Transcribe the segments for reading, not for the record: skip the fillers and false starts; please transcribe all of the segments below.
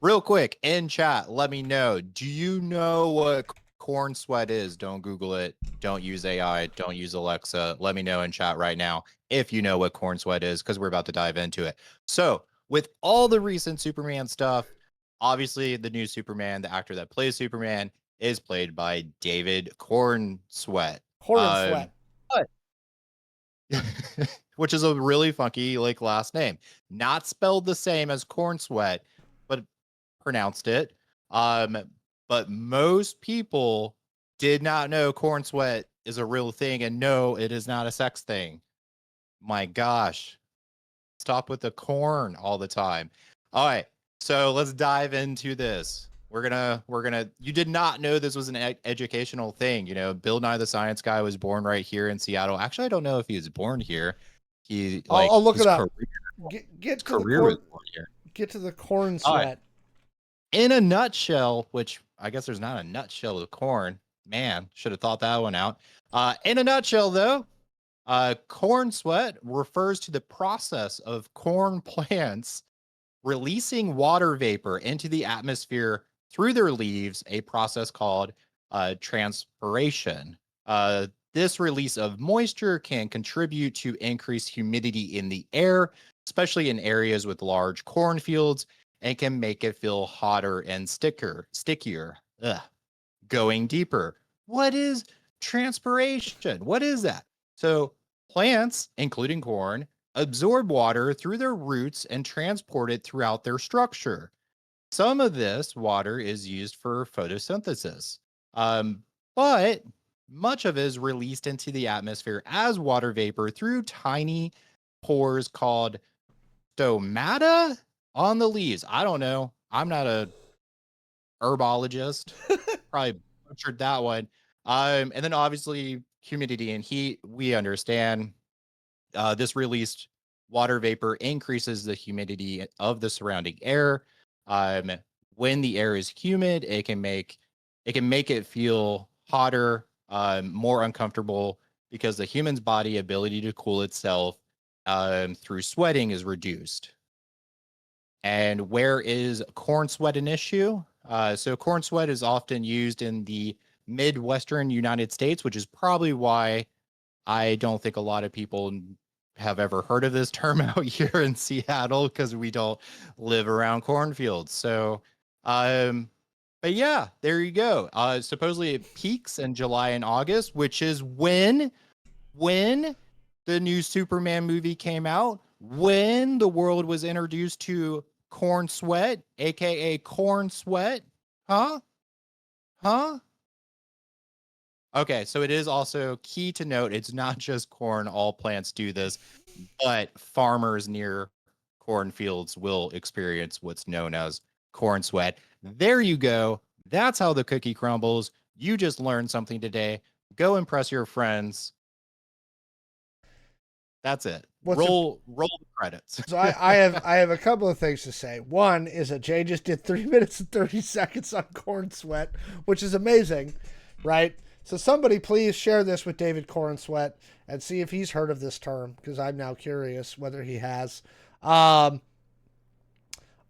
Real quick, in chat, let me know. Do you know what Corenswet is? Don't Google it. Don't use AI. Don't use Alexa. Let me know in chat right now if you know what Corenswet is, because we're about to dive into it. So, with all the recent Superman stuff, obviously the new Superman, the actor that plays Superman, is played by David Corenswet. Corenswet. But which is a really funky like last name. Not spelled the same as Cornsweat, but pronounced it. Um, but most people did not know Cornsweat is a real thing, and no, it is not a sex thing. My gosh, stop with the corn all the time. All right, so let's dive into this. We're gonna. You did not know this was an educational thing. You know, Bill Nye the Science Guy was born right here in Seattle. Actually, I don't know if he was born here. He like I'll look his it up. career. Get His to the career was corn. born here. Get to the corn All right. sweat. In a nutshell, which I guess there's not a nutshell of corn. Man, should have thought that one out. In a nutshell, though, corn sweat refers to the process of corn plants releasing water vapor into the atmosphere through their leaves, a process called transpiration. This release of moisture can contribute to increased humidity in the air, especially in areas with large cornfields, and can make it feel hotter and stickier. Ugh. Going deeper. What is transpiration? What is that? So, plants, including corn, absorb water through their roots and transport it throughout their structure. Some of this water is used for photosynthesis, but much of it is released into the atmosphere as water vapor through tiny pores called stomata on the leaves. I don't know. I'm not a herbologist. Probably butchered that one. And then obviously humidity and heat. We understand this released water vapor increases the humidity of the surrounding air. Um, when the air is humid, it can make it feel hotter, more uncomfortable because the human's body ability to cool itself through sweating is reduced. And where is corn sweat an issue? So corn sweat is often used in the Midwestern United States, which is probably why I don't think a lot of people have ever heard of this term out here in Seattle because we don't live around cornfields. So, but yeah, there you go. Supposedly it peaks in July and August, which is when the new Superman movie came out, when the world was introduced to corn sweat, aka corn sweat. Huh? Huh? Okay, so it is also key to note it's not just corn, all plants do this, but farmers near cornfields will experience what's known as corn sweat. There you go. That's how the cookie crumbles. You just learned something today. Go impress your friends. That's it. What's it? Roll the credits. So I have a couple of things to say. One is that Jay just did 3 minutes and 30 seconds on corn sweat, which is amazing, right? So somebody please share this with David Corenswet and see if he's heard of this term, because I'm now curious whether he has. Um,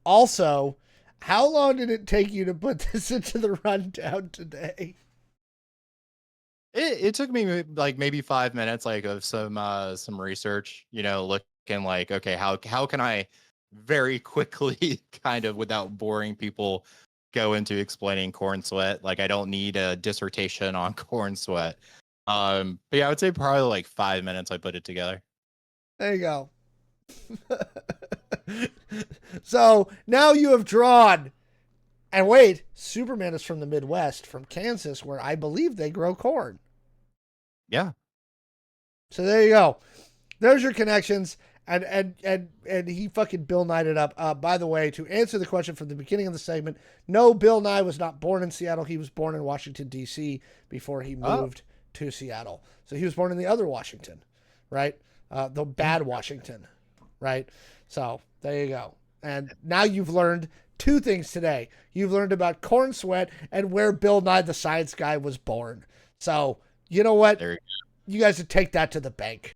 Also, how long did it take you to put this into the rundown today? It took me like maybe 5 minutes, like of some research, looking like, okay, how can I very quickly kind of without boring people go into explaining corn sweat? Like I don't need a dissertation on corn sweat. But yeah, I would say probably like 5 minutes I put it together. There you go. So now you have drawn. And wait, Superman is from the Midwest, from Kansas, where I believe they grow corn. Yeah. So there you go. There's your connections. And he fucking Bill Nye it up. By the way, to answer the question from the beginning of the segment, no, Bill Nye was not born in Seattle. He was born in Washington, D.C. before he Oh, moved to Seattle. So he was born in the other Washington, right? The bad Washington, right? So there you go. And now you've learned two things today. You've learned about corn sweat and where Bill Nye the Science Guy was born. So you know what? there. You guys should take that to the bank.